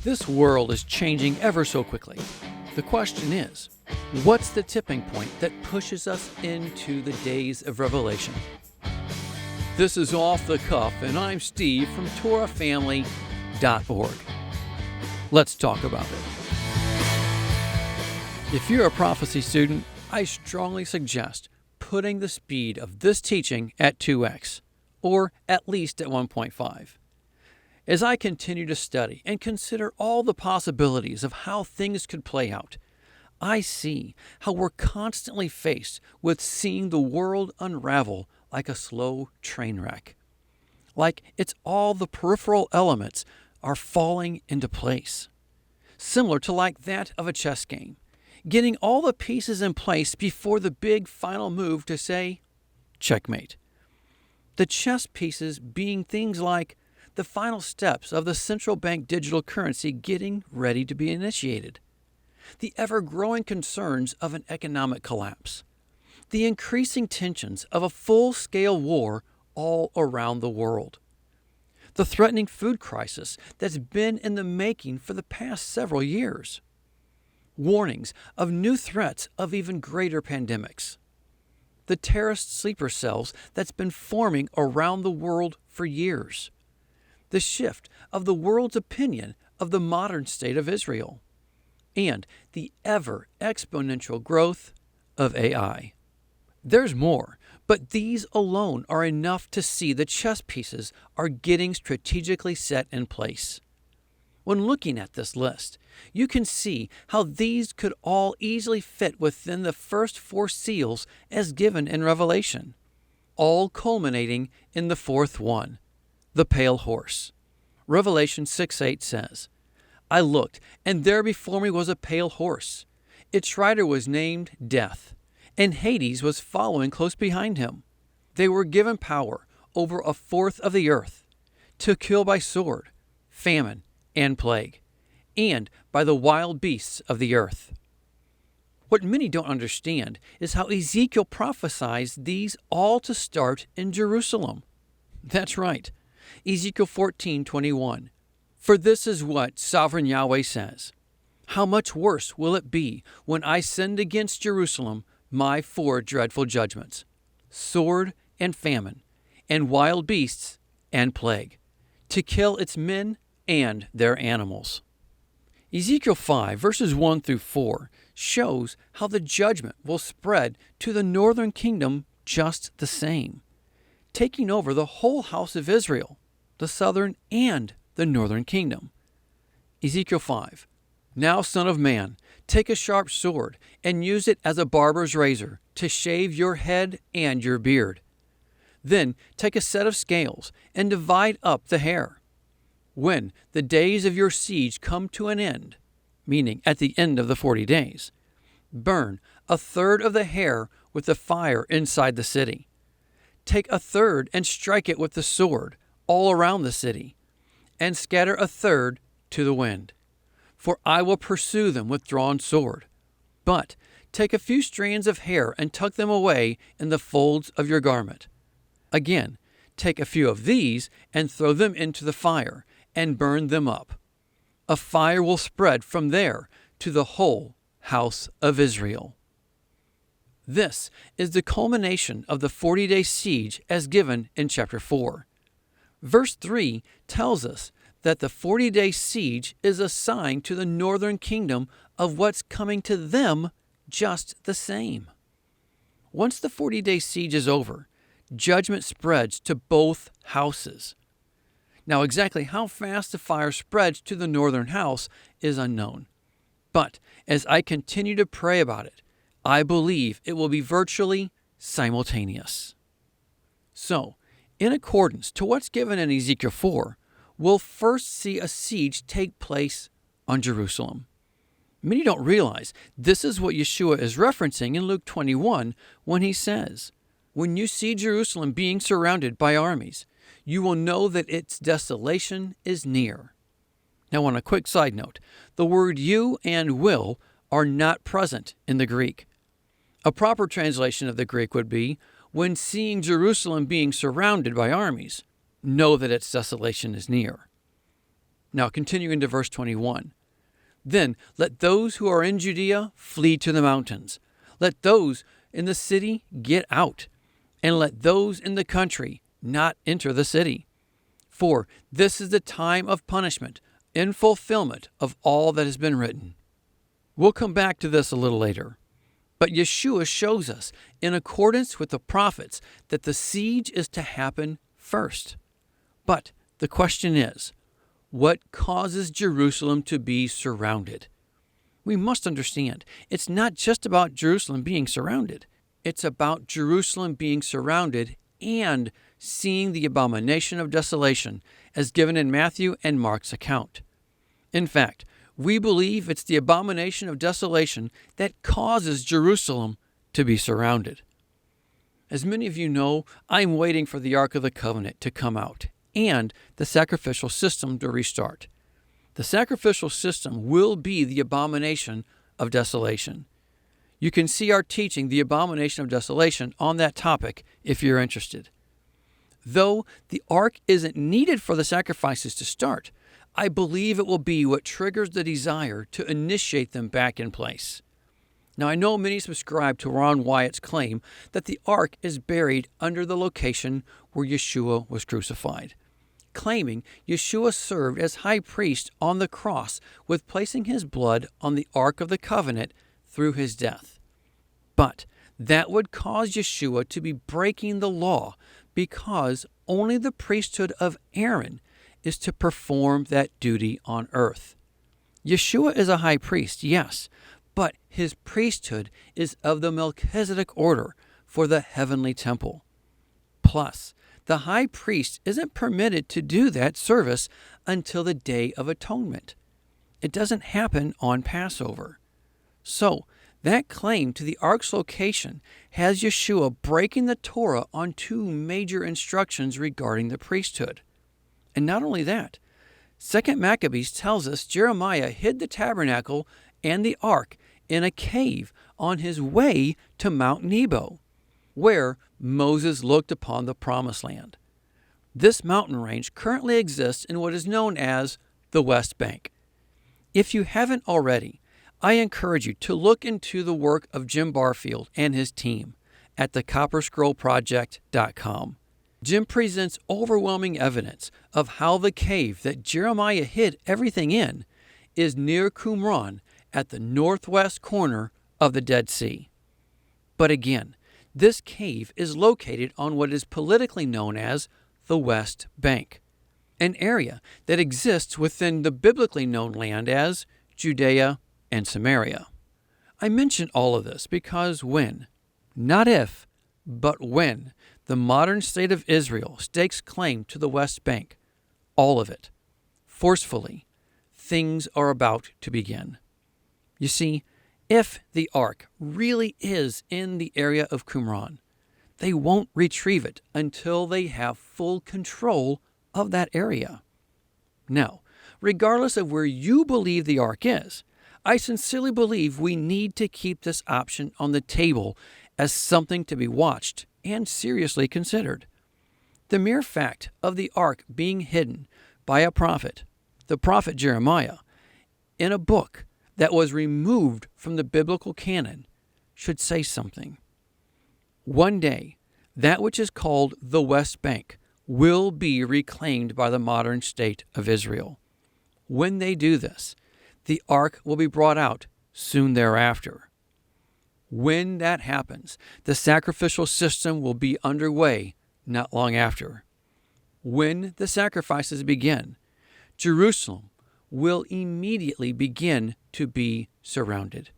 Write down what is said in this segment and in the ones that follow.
This world is changing ever so quickly. The question is, what's the tipping point that pushes us into the days of Revelation? This is Off the Cuff, and I'm Steve from TorahFamily.org. Let's talk about it. If you're a prophecy student, I strongly suggest putting the speed of this teaching at 2x, or at least at 1.5. As I continue to study and consider all the possibilities of how things could play out, I see how we're constantly faced with seeing the world unravel like a slow train wreck. Like it's all the peripheral elements are falling into place. Similar to like that of a chess game, getting all the pieces in place before the big final move to say, checkmate. The chess pieces being things like the final steps of the central bank digital currency getting ready to be initiated, the ever-growing concerns of an economic collapse, the increasing tensions of a full-scale war all around the world, the threatening food crisis that's been in the making for the past several years, warnings of new threats of even greater pandemics, the terrorist sleeper cells that's been forming around the world for years, the shift of the world's opinion of the modern state of Israel, and the ever-exponential growth of AI. There's more, but these alone are enough to see the chess pieces are getting strategically set in place. When looking at this list, you can see how these could all easily fit within the first 4 seals as given in Revelation, all culminating in the 4th one, the pale horse. Revelation 6:8 says, I looked, and there before me was a pale horse. Its rider was named Death, and Hades was following close behind him. They were given power over 1/4 of the earth, to kill by sword, famine, and plague, and by the wild beasts of the earth. What many don't understand is how Ezekiel prophesies these all to start in Jerusalem. That's right. Ezekiel 14:21. For this is what Sovereign Yahweh says. How much worse will it be when I send against Jerusalem my 4 dreadful judgments, sword and famine, and wild beasts and plague, to kill its men and their animals. Ezekiel 5, verses 1 through 4, shows how the judgment will spread to the northern kingdom just the same, taking over the whole house of Israel, the southern and the northern kingdom. Ezekiel 5. Now, son of man, take a sharp sword and use it as a barber's razor to shave your head and your beard. Then take a set of scales and divide up the hair. When the days of your siege come to an end, meaning at the end of the 40 days, burn 1/3 of the hair with the fire inside the city. Take 1/3 and strike it with the sword all around the city, and scatter 1/3 to the wind. For I will pursue them with drawn sword. But take a few strands of hair and tuck them away in the folds of your garment. Again, take a few of these and throw them into the fire, and burn them up. A fire will spread from there to the whole house of Israel. This is the culmination of the 40-day siege as given in chapter 4. Verse 3 tells us that the 40-day siege is a sign to the northern kingdom of what's coming to them just the same. Once the 40-day siege is over, judgment spreads to both houses. Now, exactly how fast the fire spreads to the northern house is unknown. But as I continue to pray about it, I believe it will be virtually simultaneous. So, in accordance to what's given in Ezekiel 4, we'll first see a siege take place on Jerusalem. Many don't realize this is what Yeshua is referencing in Luke 21 when he says, when you see Jerusalem being surrounded by armies, you will know that its desolation is near. Now, on a quick side note, the word you and will are not present in the Greek. A proper translation of the Greek would be, when seeing Jerusalem being surrounded by armies, know that its desolation is near. Now, continuing to verse 21. Then let those who are in Judea flee to the mountains. Let those in the city get out, and let those in the country not enter the city. For this is the time of punishment, in fulfillment of all that has been written. We'll come back to this a little later. But Yeshua shows us, in accordance with the prophets, that the siege is to happen first. But the question is, what causes Jerusalem to be surrounded? We must understand, it's not just about Jerusalem being surrounded. It's about Jerusalem being surrounded and seeing the abomination of desolation as given in Matthew and Mark's account. In fact, we believe it's the abomination of desolation that causes Jerusalem to be surrounded. As many of you know, I'm waiting for the Ark of the Covenant to come out and the sacrificial system to restart. The sacrificial system will be the abomination of desolation. You can see our teaching, The Abomination of Desolation, on that topic if you're interested. Though the ark isn't needed for the sacrifices to start, I believe it will be what triggers the desire to initiate them back in place. Now, I know many subscribe to Ron Wyatt's claim that the ark is buried under the location where Yeshua was crucified, claiming Yeshua served as high priest on the cross with placing his blood on the Ark of the Covenant through his death. But that would cause Yeshua to be breaking the law because only the priesthood of Aaron is to perform that duty on earth. Yeshua is a high priest, yes, but his priesthood is of the Melchizedek order for the heavenly temple. Plus, the high priest isn't permitted to do that service until the Day of Atonement. It doesn't happen on Passover. So, that claim to the ark's location has Yeshua breaking the Torah on two major instructions regarding the priesthood. And not only that, 2 Maccabees tells us Jeremiah hid the tabernacle and the ark in a cave on his way to Mount Nebo, where Moses looked upon the Promised Land. This mountain range currently exists in what is known as the West Bank. If you haven't already, I encourage you to look into the work of Jim Barfield and his team at thecopperscrollproject.com. Jim presents overwhelming evidence of how the cave that Jeremiah hid everything in is near Qumran at the northwest corner of the Dead Sea. But again, this cave is located on what is politically known as the West Bank, an area that exists within the biblically known land as Judea and Samaria. I mention all of this because when, not if, but when, the modern state of Israel stakes claim to the West Bank, all of it, forcefully, things are about to begin. You see, if the ark really is in the area of Qumran, they won't retrieve it until they have full control of that area. Now, regardless of where you believe the ark is, I sincerely believe we need to keep this option on the table as something to be watched and seriously considered. The mere fact of the ark being hidden by a prophet, the prophet Jeremiah, in a book that was removed from the biblical canon should say something. One day, that which is called the West Bank will be reclaimed by the modern state of Israel. When they do this, the ark will be brought out soon thereafter. When that happens, the sacrificial system will be underway not long after. When the sacrifices begin, Jerusalem will immediately begin to be surrounded.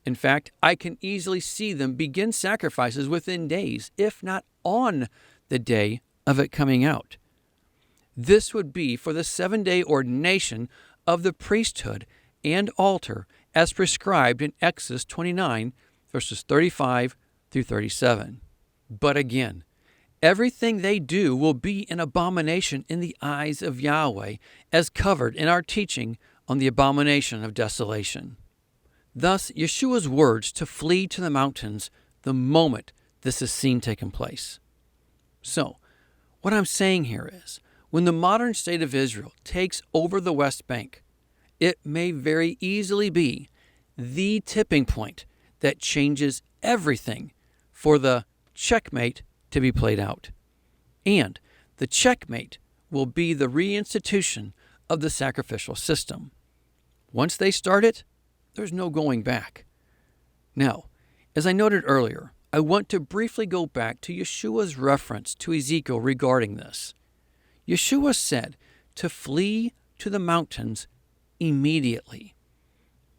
In fact, I can easily see them begin sacrifices within days, if not on the day of it coming out. This would be for the 7-day ordination of the priesthood and altar as prescribed in Exodus 29, verses 35 through 37. But again, everything they do will be an abomination in the eyes of Yahweh, as covered in our teaching on the abomination of desolation. Thus, Yeshua's words to flee to the mountains the moment this is seen taking place. So, what I'm saying here is, when the modern state of Israel takes over the West Bank, it may very easily be the tipping point that changes everything for the checkmate to be played out. And the checkmate will be the reinstitution of the sacrificial system. Once they start it, there's no going back. Now, as I noted earlier, I want to briefly go back to Yeshua's reference to Ezekiel regarding this. Yeshua said to flee to the mountains immediately.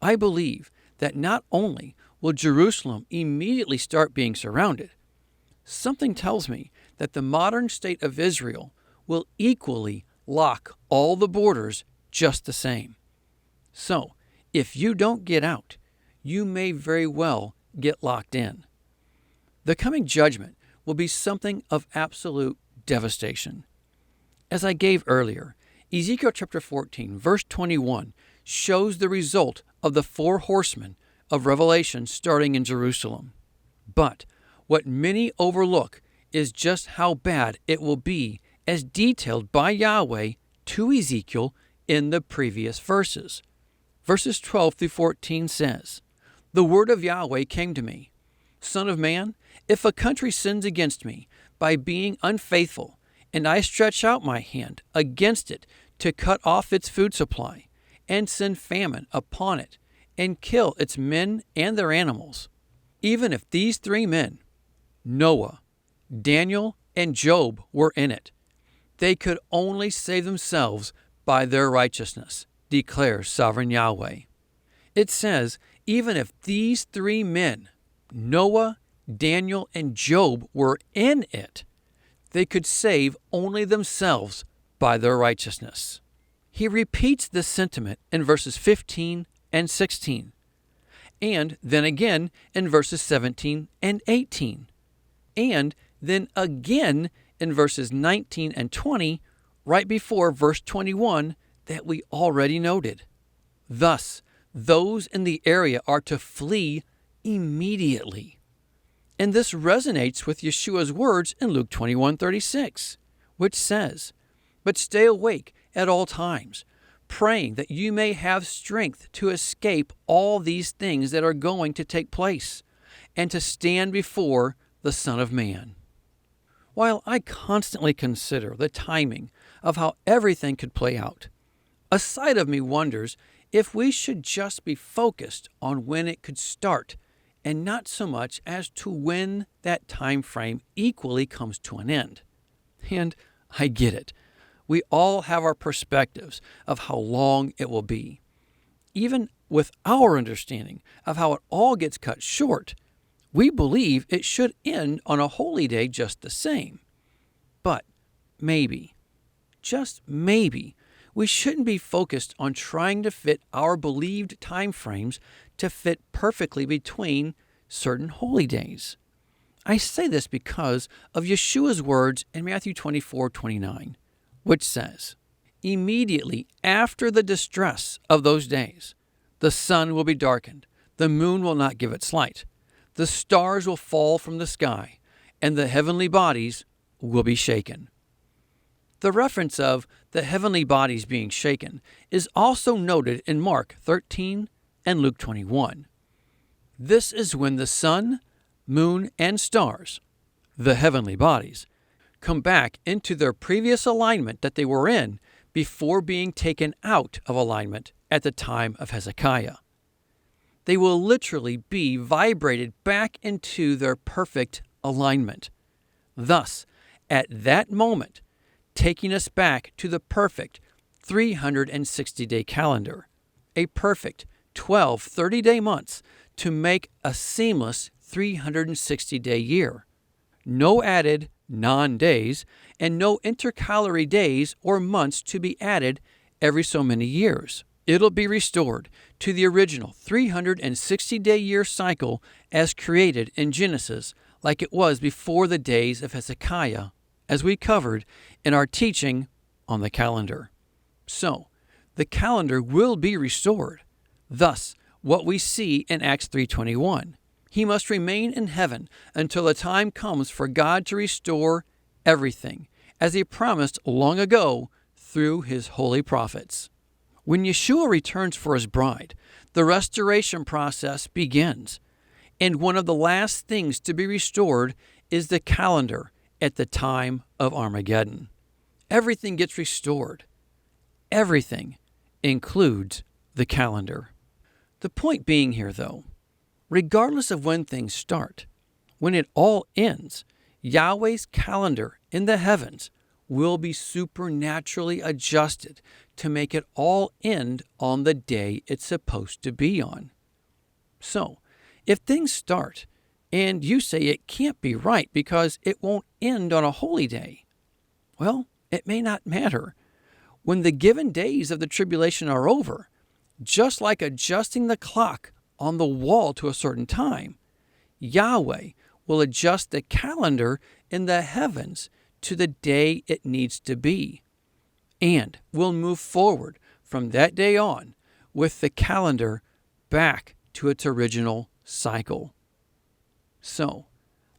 I believe that not only will Jerusalem immediately start being surrounded, something tells me that the modern state of Israel will equally lock all the borders just the same. So, if you don't get out, you may very well get locked in. The coming judgment will be something of absolute devastation. As I gave earlier, Ezekiel chapter 14, verse 21 shows the result of the 4 horsemen of Revelation starting in Jerusalem. But what many overlook is just how bad it will be as detailed by Yahweh to Ezekiel in the previous verses. Verses 12 through 14 says, "The word of Yahweh came to me, Son of man, if a country sins against me by being unfaithful, and I stretch out my hand against it to cut off its food supply, and send famine upon it, and kill its men and their animals, even if these 3 men, Noah, Daniel, and Job, were in it, they could only save themselves by their righteousness, declares sovereign Yahweh." It says, even if these 3 men, Noah, Daniel, and Job, were in it, they could save only themselves by their righteousness. He repeats this sentiment in verses 15 and 16, and then again in verses 17 and 18, and then again in verses 19 and 20, right before verse 21 that we already noted. Thus, those in the area are to flee immediately. And this resonates with Yeshua's words in Luke 21:36, which says, "But stay awake at all times, praying that you may have strength to escape all these things that are going to take place, and to stand before the Son of Man." While I constantly consider the timing of how everything could play out, a side of me wonders if we should just be focused on when it could start, and not so much as to when that time frame equally comes to an end. And I get it. We all have our perspectives of how long it will be. Even with our understanding of how it all gets cut short, we believe it should end on a holy day just the same. But maybe, just maybe, we shouldn't be focused on trying to fit our believed time frames to fit perfectly between certain holy days. I say this because of Yeshua's words in Matthew 24:29, which says, "Immediately after the distress of those days, the sun will be darkened, the moon will not give its light, the stars will fall from the sky, and the heavenly bodies will be shaken." The reference of the heavenly bodies being shaken is also noted in Mark 13 and Luke 21. This is when the sun, moon, and stars, the heavenly bodies, come back into their previous alignment that they were in before being taken out of alignment at the time of Hezekiah. They will literally be vibrated back into their perfect alignment. Thus, at that moment, taking us back to the perfect 360-day calendar, a perfect 12 30-day months to make a seamless 360-day year. No added non-days and no intercalary days or months to be added every so many years. It'll be restored to the original 360-day year cycle as created in Genesis, like it was before the days of Hezekiah, as we covered in our teaching on the calendar. So, the calendar will be restored. Thus, what we see in Acts 3:21. He must remain in heaven until the time comes for God to restore everything, as He promised long ago through His holy prophets. When Yeshua returns for His bride, the restoration process begins, and one of the last things to be restored is the calendar at the time of Armageddon. Everything gets restored. Everything includes the calendar. The point being here, though, regardless of when things start, when it all ends, Yahweh's calendar in the heavens will be supernaturally adjusted to make it all end on the day it's supposed to be on. So, if things start and you say it can't be right because it won't end on a holy day, well, it may not matter. When the given days of the tribulation are over, just like adjusting the clock on the wall to a certain time, Yahweh will adjust the calendar in the heavens to the day it needs to be, and will move forward from that day on with the calendar back to its original cycle. So,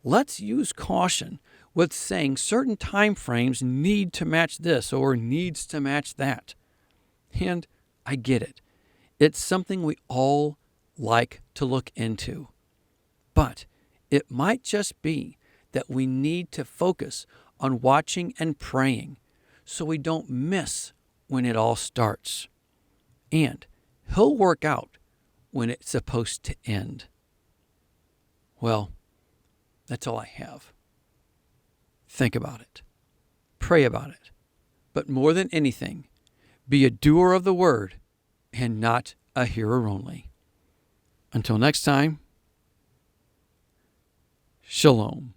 let's use caution with saying certain time frames need to match this or needs to match that. And I get it. It's something we all like to look into. But it might just be that we need to focus on watching and praying so we don't miss when it all starts. And He'll work out when it's supposed to end. Well, that's all I have. Think about it. Pray about it. But more than anything, be a doer of the word and not a hearer only. Until next time, Shalom.